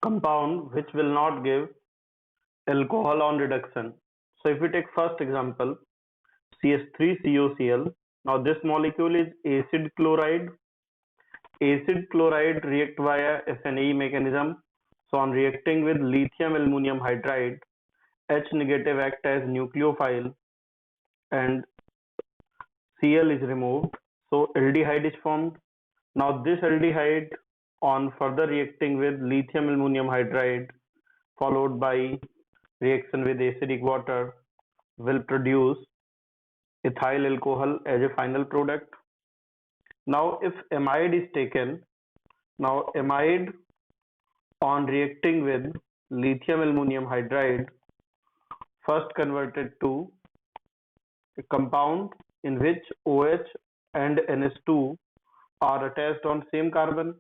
compound which will not give alcohol on reduction. So if we take first example, CH3COCl. Now this molecule is acid chloride. Acid chloride react via SNE mechanism. So on reacting with lithium aluminum hydride, H negative act as nucleophile and Cl is removed. So aldehyde is formed. Now this aldehyde on further reacting with lithium aluminum hydride followed by reaction with acidic water will produce ethyl alcohol as a final product. Now if amide is taken, now amide on reacting with lithium aluminum hydride first converted to a compound in which OH and NH2 are attached on same carbon.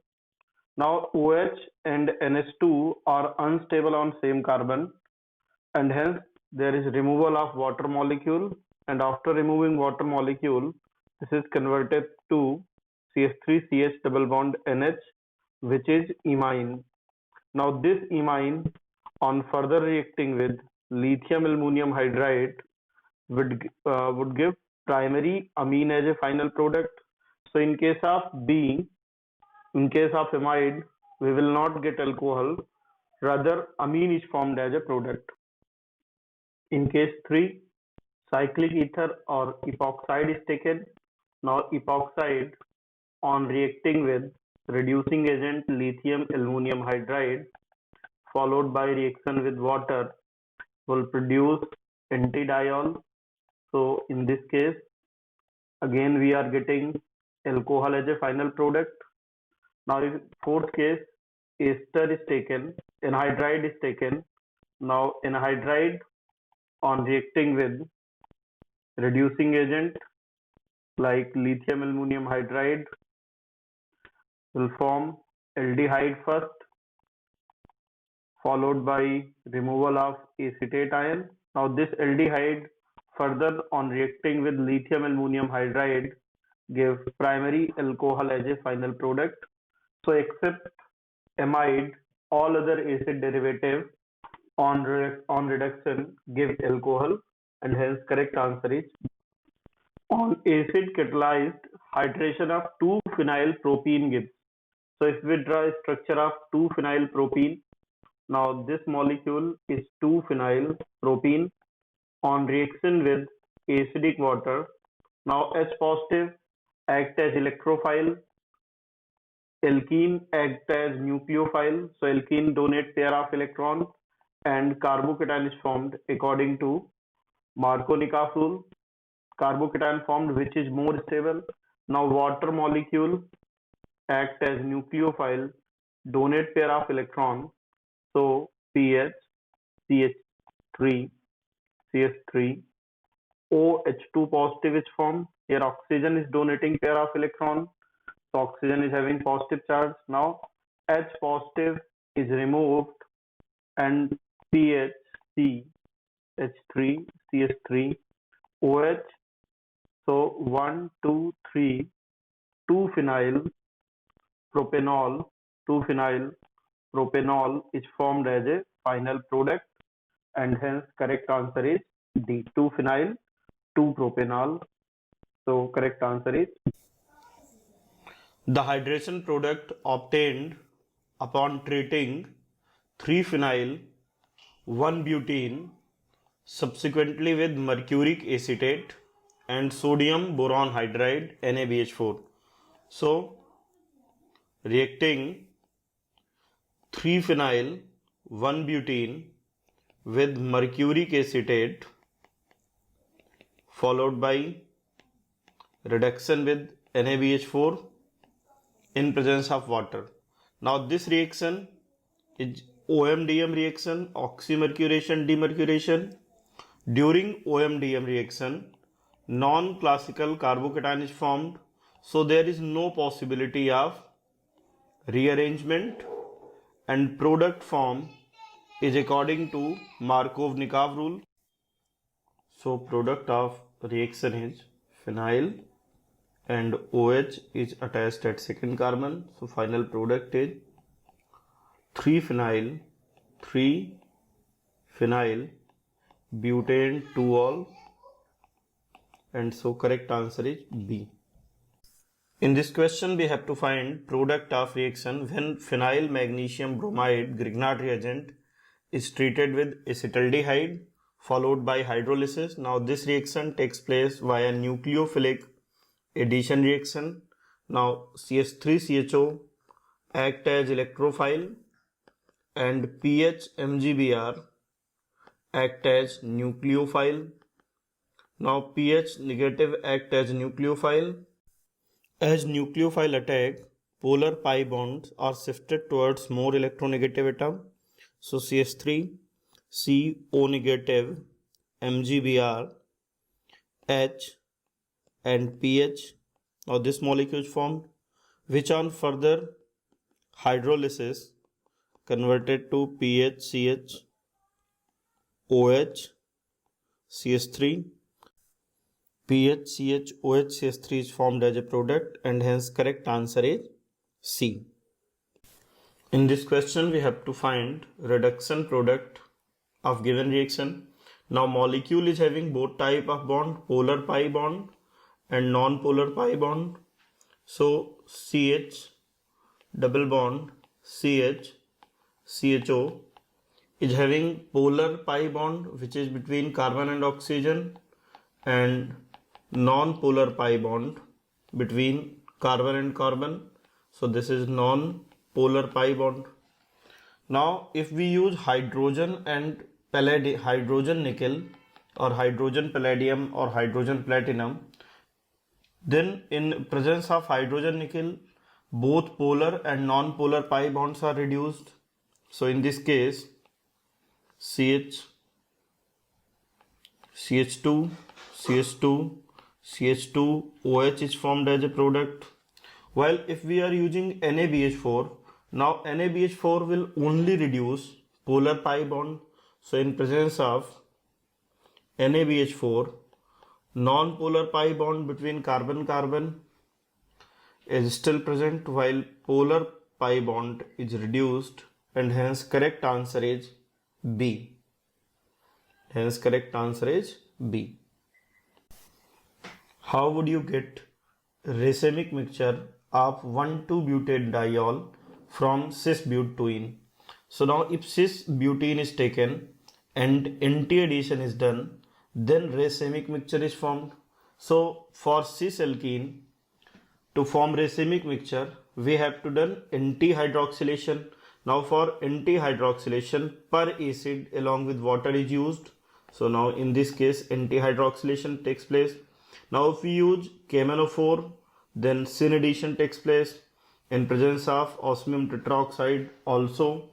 Now OH and NH2 are unstable on same carbon and hence there is removal of water molecule, and after removing water molecule this is converted to CH3CH double bond NH, which is imine. Now this imine on further reacting with lithium aluminum hydride would give primary amine as a final product. So in case of B, in case of amide, we will not get alcohol, rather amine is formed as a product. In case 3, cyclic ether or epoxide is taken. Now epoxide on reacting with reducing agent lithium aluminum hydride followed by reaction with water will produce antidiol. So in this case again we are getting alcohol as a final product. Now in fourth case, ester is taken, anhydride is taken. Now anhydride on reacting with reducing agent like lithium aluminum hydride will form aldehyde first, followed by removal of acetate ion. Now this aldehyde further on reacting with lithium aluminum hydride give primary alcohol as a final product. So except amide, all other acid derivative on reduction give alcohol, and hence correct answer is on acid catalyzed hydration of 2-phenyl propene gives. So if we draw a structure of 2-phenyl propene, now this molecule is 2-phenyl propene on reaction with acidic water. Now H positive act as electrophile, alkene act as nucleophile. So alkene donate pair of electrons and carbocation is formed according to Markovnikov rule. Carbocation formed which is more stable. Now water molecule act as nucleophile, donate pair of electron. So PH, CH3, CH3, OH2 positive is formed. Here oxygen is donating pair of electron. So oxygen is having positive charge. Now H positive is removed and PHC, H3, CH3, OH. So 1, 2, 3, 2-phenyl propanol, 2-phenyl propanol is formed as a final product, and hence correct answer is D, 2-phenyl 2-propanol. So correct answer is the hydration product obtained upon treating 3-phenyl 1-butene subsequently with mercuric acetate and sodium boron hydride NaBH4. So reacting 3-phenyl 1-butene with mercuric acetate followed by reduction with NaBH4 in presence of water. Now this reaction is OM-DM reaction, oxymercuration, demercuration. During OM-DM reaction, non-classical carbocation is formed, so there is no possibility of rearrangement, and product form is according to Markovnikov rule. So product of reaction is phenyl and OH is attached at second carbon. So final product is 3-phenyl, 3-phenyl butane 2-ol, and so correct answer is B. In this question, we have to find product of reaction when phenyl magnesium bromide Grignard reagent is treated with acetaldehyde followed by hydrolysis. Now this reaction takes place via nucleophilic addition reaction. Now CH3CHO act as electrophile and pH MgBr act as nucleophile. Now pH negative act as nucleophile. As nucleophile attack, polar pi bonds are shifted towards more electronegative atom. So CH3, CO negative, MgBr, H and pH. Now this molecule is formed, which on further hydrolysis converted to PHCH, OH, CH3. PHCHOHCH3 is formed as a product, and hence correct answer is C. In this question, we have to find reduction product of given reaction. Now molecule is having both type of bond, polar pi bond and non-polar pi bond. So CH double bond CH CHO is having polar pi bond, which is between carbon and oxygen, and non-polar pi bond between carbon and carbon. So this is non-polar pi bond. Now if we use hydrogen and hydrogen nickel or hydrogen palladium or hydrogen platinum, then in presence of hydrogen nickel, both polar and non-polar pi bonds are reduced. So in this case, CH2, OH is formed as a product. While if we are using NaBH4, now NaBH4 will only reduce polar pi bond. So in presence of NaBH4, non-polar pi bond between carbon-carbon is still present, while polar pi bond is reduced, and hence correct answer is B. Hence correct answer is B. How would you get racemic mixture of 1,2-butadiol from cis-butene? So now if cis-butene is taken and anti-addition is done, then racemic mixture is formed. So for cis-alkene, to form racemic mixture, we have to done anti-hydroxylation. Now for anti-hydroxylation, per acid along with water is used. So now in this case, anti-hydroxylation takes place. Now if we use KMnO4, then syn addition takes place. In presence of osmium tetroxide, also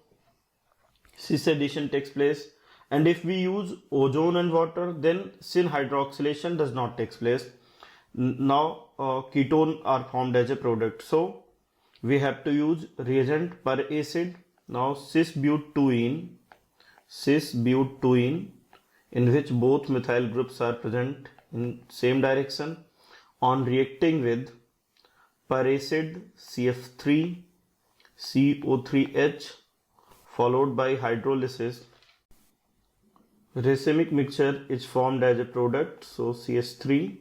cis addition takes place. And if we use ozone and water, then syn hydroxylation does not take place. Now ketone are formed as a product. So we have to use reagent per acid. Now cis-butene, in which both methyl groups are present in same direction, on reacting with per acid CF3 CO3H followed by hydrolysis, racemic mixture is formed as a product. So CH3,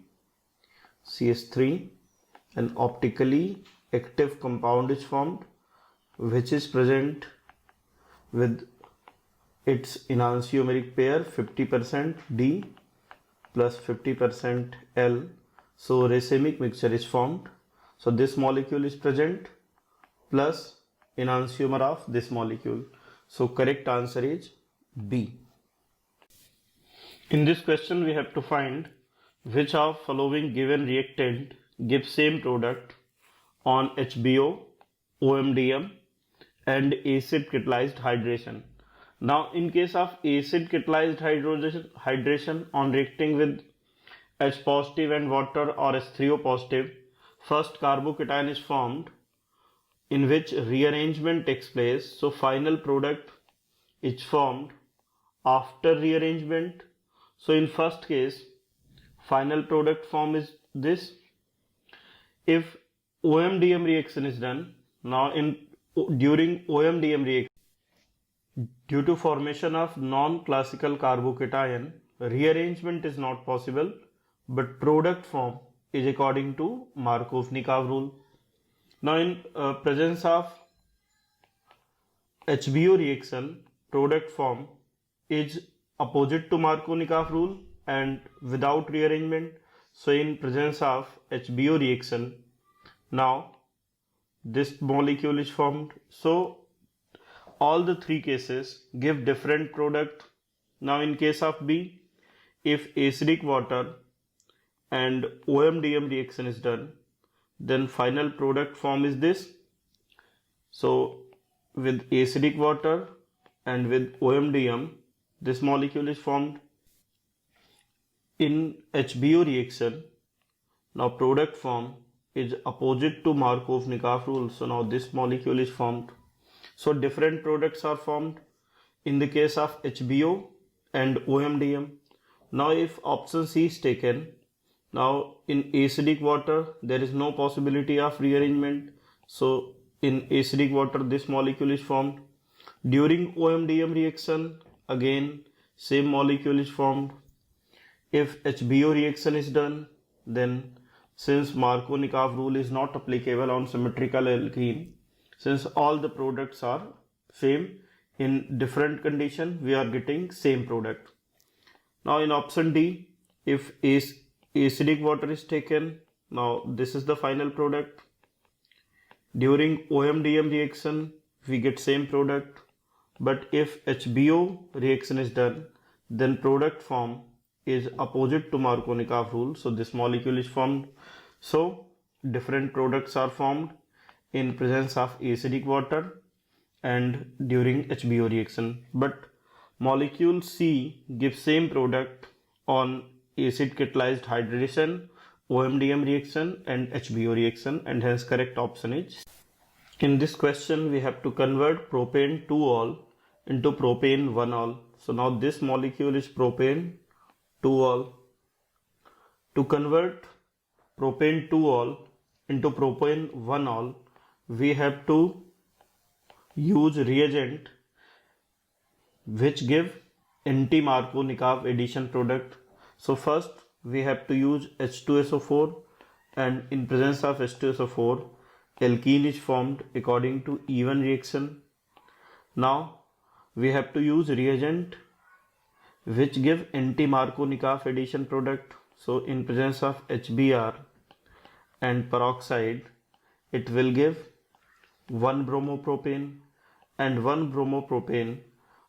an optically active compound is formed, which is present with its enantiomeric pair 50% D plus 50% L. So racemic mixture is formed. So this molecule is present plus enantiomer of this molecule. So correct answer is B. In this question, we have to find which of following given reactant gives same product on HBO, OMDM and acid catalyzed hydration. Now in case of acid catalyzed hydration on reacting with H positive and water or H3O positive, first carbocation is formed in which rearrangement takes place. So final product is formed after rearrangement. So in first case, final product form is this. If OMDM reaction is done, now during OMDM reaction, Due to formation of non-classical carbocation, rearrangement is not possible, but product form is according to Markov-Nikov rule. Now, in presence of HBO reaction, product form is opposite to Markov-Nikov rule and without rearrangement. So, in presence of HBO reaction, now this molecule is formed. So, all the three cases give different product. Now, in case of B, if acidic water and OMDM reaction is done, then final product form is this. So, with acidic water and with OMDM, this molecule is formed. In HBO reaction, now product form is opposite to Markov-Nikov rule. So, now this molecule is formed. So, different products are formed in the case of HBO and OMDM. Now, if option C is taken, now in acidic water there is no possibility of rearrangement. So, in acidic water this molecule is formed. During OMDM reaction, again same molecule is formed. If HBO reaction is done, then since Markov-Nikov rule is not applicable on symmetrical alkene, since all the products are same, in different condition we are getting same product. Now in option D, if acidic water is taken, now this is the final product. During OMDM reaction we get same product, but if HBO reaction is done, then product form is opposite to Markov-Nikov rule. So this molecule is formed. So different products are formed in presence of acidic water and during HBO reaction, but molecule C gives same product on acid catalyzed hydration, OMDM reaction and HBO reaction, and hence correct option is. In this question we have to convert propane 2-ol into propane 1-ol. So now this molecule is propane 2-ol. To convert propane 2-ol into propane 1-ol, we have to use reagent which give anti-Markov-Nikov addition product. So first we have to use H2SO4, and in presence of H2SO4 alkene is formed according to even reaction. Now we have to use reagent which give anti-Markov-Nikov addition product. So in presence of HBr and peroxide, it will give 1 bromopropane, and 1 bromopropane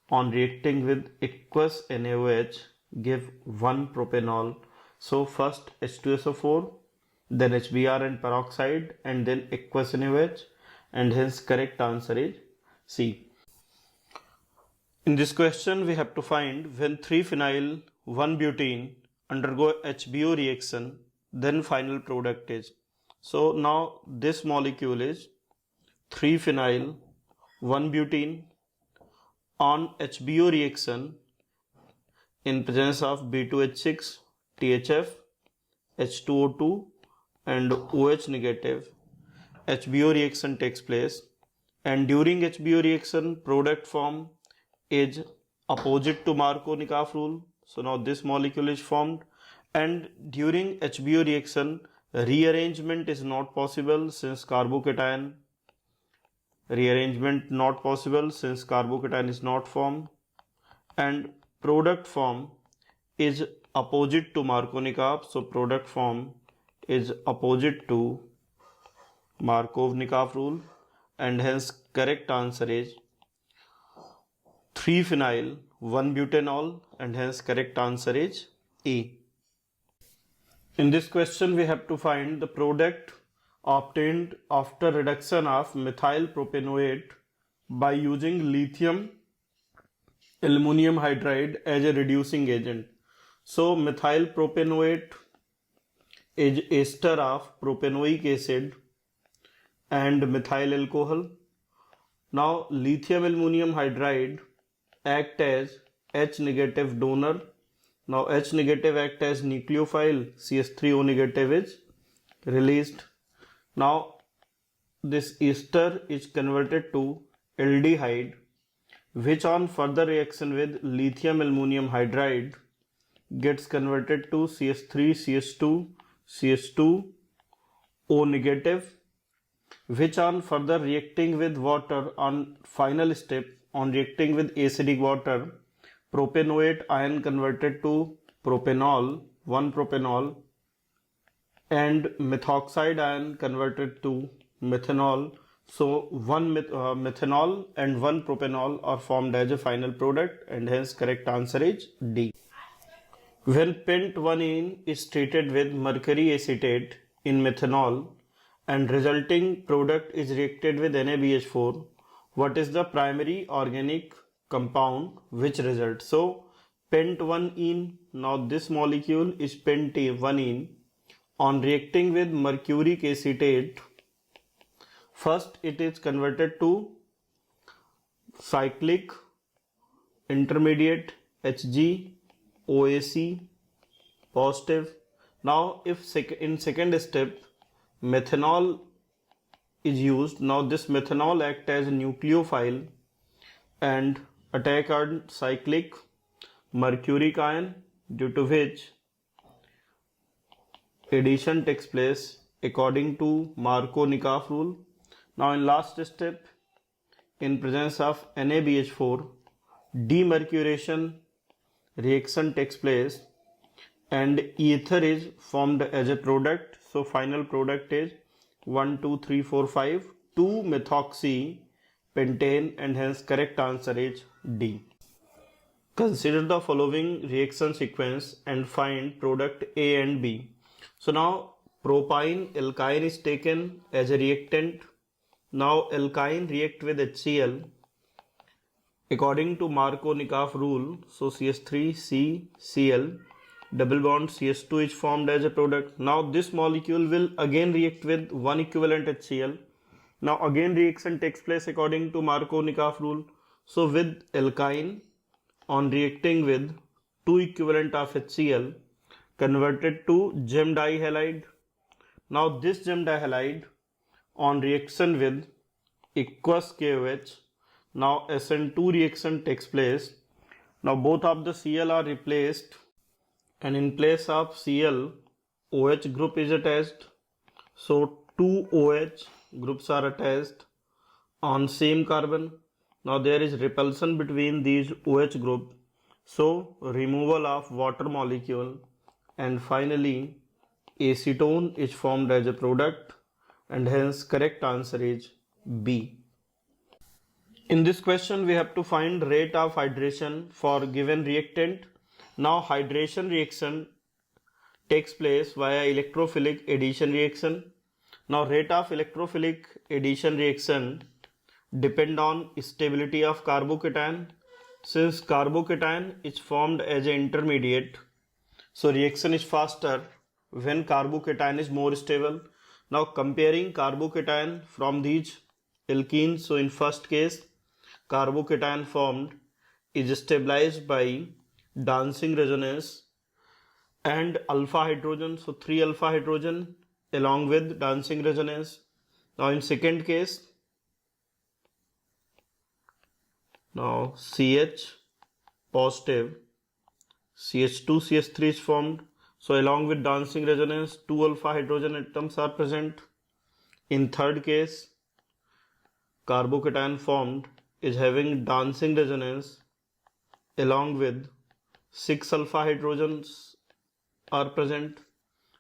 on reacting with aqueous NaOH give 1 propanol. So first H2SO4, then HBr and peroxide, and then aqueous NaOH, and hence correct answer is C. In this question we have to find when 3-phenyl 1-butene undergo HBO reaction, then final product is. So now this molecule is 3-phenyl 1-butene on HBO reaction in presence of B2H6, THF, H2O2 and OH negative. HBO reaction takes place, and during HBO reaction product form is opposite to Markov-Nikov rule. So now this molecule is formed, and during HBO reaction rearrangement is not possible since carbocation is not formed, and product form is opposite to Markov-Nikov. So product form is opposite to Markov-Nikov rule, and hence correct answer is 3-phenyl 1-butanol, and hence correct answer is A. In this question we have to find the product obtained after reduction of methyl propanoate by using lithium aluminum hydride as a reducing agent. So methyl propanoate is ester of propanoic acid and methyl alcohol. Now lithium aluminum hydride act as H negative donor. Now H negative act as nucleophile, CH3O negative is released. Now this ester is converted to aldehyde which on further reaction with lithium aluminum hydride gets converted to CH3 CH2 CH2 O negative, which on further reacting with water on final step on reacting with acidic water, propanoate ion converted to propanol, 1 propanol, and methoxide ion converted to methanol. So one methanol and one propanol are formed as a final product, and hence correct answer is D. When pent-1-ene is treated with mercury acetate in methanol and resulting product is reacted with NaBH4, what is the primary organic compound which results? So pent-1-ene, now this molecule is pent-1-ene. On reacting with mercuric acetate, first it is converted to cyclic intermediate Hg OAC positive. Now if in second step methanol is used, now this methanol act as a nucleophile and attack on cyclic mercuric ion, due to which addition takes place according to Markovnikov rule. Now in last step, in presence of NaBH4, demercuration reaction takes place and ether is formed as a product. So final product is 1, 2, 3, 4, 5, 2-methoxy pentane, and hence correct answer is D. Consider the following reaction sequence and find product A and B. So now propyne alkyne is taken as a reactant. Now alkyne react with HCl according to Markovnikov rule. So CH3CCl double bond CH2 is formed as a product. Now this molecule will again react with one equivalent HCl. Now again reaction takes place according to Markovnikov rule. So with alkyne on reacting with two equivalent of HCl converted to gem dihalide. Now this gem dihalide on reaction with aqueous KOH, now SN2 reaction takes place. Now both of the Cl are replaced, and in place of Cl, OH group is attached. So two OH groups are attached on same carbon. Now there is repulsion between these OH group, so removal of water molecule, and finally acetone is formed as a product, and hence correct answer is B. In this question we have to find rate of hydration for given reactant. Now hydration reaction takes place via electrophilic addition reaction. Now rate of electrophilic addition reaction depend on stability of carbocation. Since carbocation is formed as an intermediate, so reaction is faster when carbocation is more stable. Now comparing carbocation from these alkenes, so in first case carbocation formed is stabilized by dancing resonance and alpha hydrogen, so 3 alpha hydrogen along with dancing resonance. Now in second case, now CH positive CH2 CH3 is formed, so along with dancing resonance 2 alpha hydrogen atoms are present. In third case, carbocation formed is having dancing resonance along with 6 alpha hydrogens are present.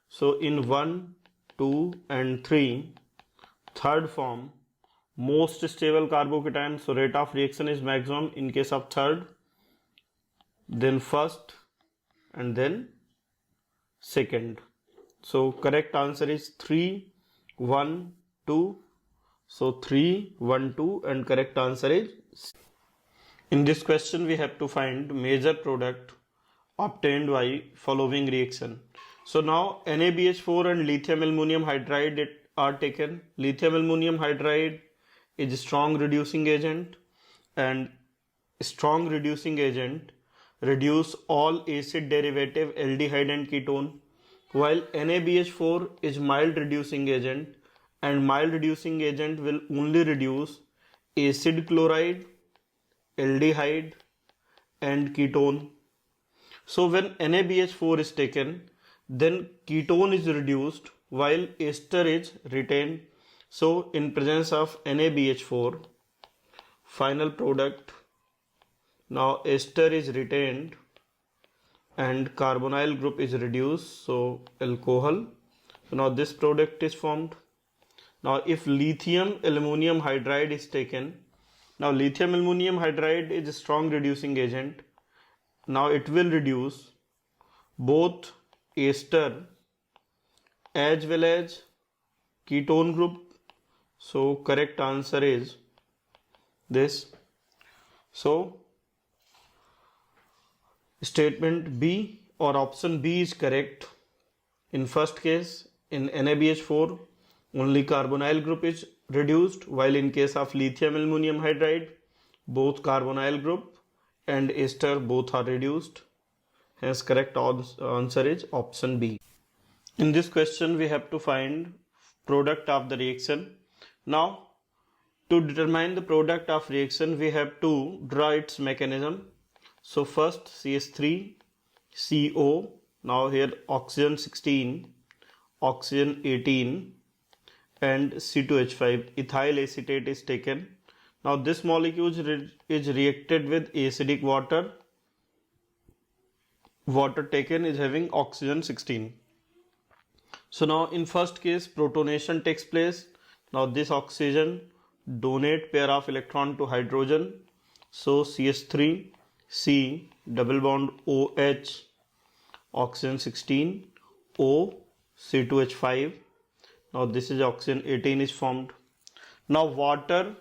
So in 1, 2 and 3, third form most stable carbocation, so rate of reaction is maximum in case of third, then first, and then second. So correct answer is 3, 1, 2. So 3, 1, 2, and correct answer is C. In this question we have to find major product obtained by following reaction. So now NaBH4 and lithium aluminum hydride are taken. Lithium aluminum hydride is a strong reducing agent, and strong reducing agent reduce all acid derivative aldehyde and ketone, while NaBH4 is mild reducing agent, and mild reducing agent will only reduce acid chloride aldehyde and ketone. So when NaBH4 is taken, then ketone is reduced while ester is retained. So in presence of NaBH4, final product, now ester is retained and carbonyl group is reduced, so alcohol. So now this product is formed. Now if lithium aluminum hydride is taken, now lithium aluminum hydride is a strong reducing agent. Now it will reduce both ester as well as ketone group. So correct answer is this. So statement B or option B is correct. In first case, in NaBH4, only carbonyl group is reduced, while in case of lithium aluminum hydride, both carbonyl group and ester both are reduced. Hence correct answer is option B. In this question, we have to find product of the reaction. Now, to determine the product of reaction, we have to draw its mechanism. So first CH3, CO, now here oxygen 16, oxygen 18 and C2H5, ethyl acetate is taken. Now this molecule is reacted with acidic water. Water taken is having oxygen 16. So now in first case protonation takes place. Now this oxygen donate pair of electron to hydrogen. So CH3, C, double bond OH, oxygen 16, O, C2H5. Now this is oxygen 18 is formed. Now water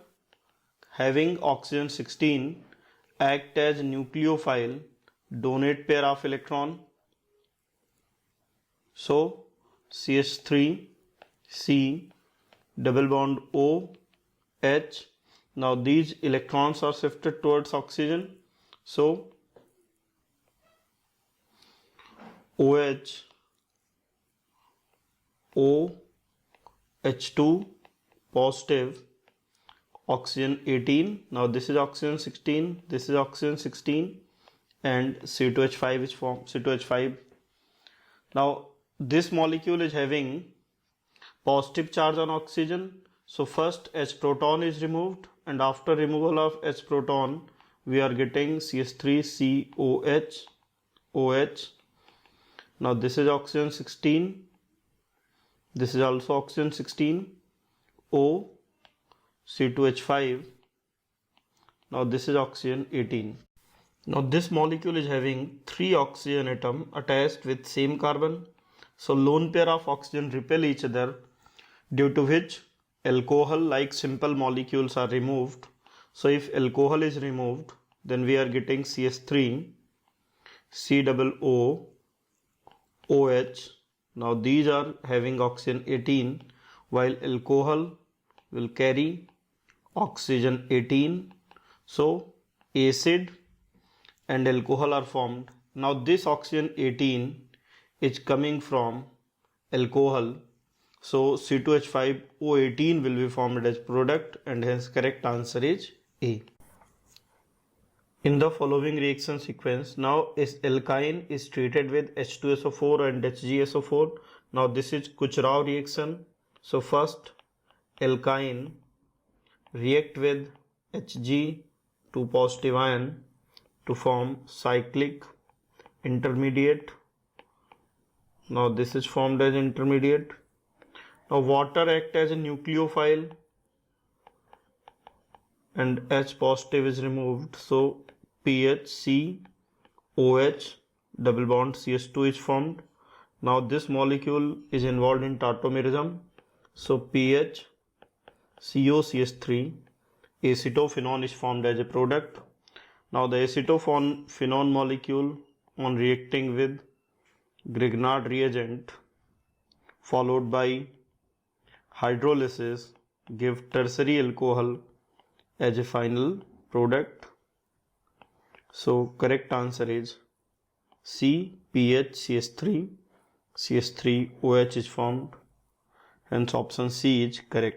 having oxygen 16 act as nucleophile, donate pair of electron. So CH3, C, double bond O, H. Now these electrons are shifted towards oxygen. So OH, O, H2 positive, oxygen 18. Now this is oxygen 16, this is oxygen 16 and C2H5 is formed, C2H5. Now this molecule is having positive charge on oxygen. So first H proton is removed, and after removal of H proton we are getting CH3COH, OH. Now this is oxygen 16, this is also oxygen 16, O, C2H5. Now this is oxygen 18. Now this molecule is having 3 oxygen atom attached with same carbon. So lone pair of oxygen repel each other, due to which alcohol like simple molecules are removed. So if alcohol is removed, then we are getting CH3, COO, OH. Now these are having oxygen 18, while alcohol will carry oxygen 18. So acid and alcohol are formed. Now this oxygen 18 is coming from alcohol. So C2H5O18 will be formed as product, and hence correct answer is A. In the following reaction sequence, now alkyne is treated with H2SO4 and HgSO4. Now this is Kucherov reaction. So first alkyne react with Hg, 2 positive ion, to form cyclic intermediate. Now this is formed as intermediate. Now water act as a nucleophile and H positive is removed. So PHC, OH, double bond CH2 is formed. Now this molecule is involved in tautomerism. So PH, COCH3, acetophenone is formed as a product. Now the acetophenone molecule, on reacting with Grignard reagent followed by hydrolysis, give tertiary alcohol as a final product. So correct answer is C, PHCH3, CH3OH is formed. Hence option C is correct.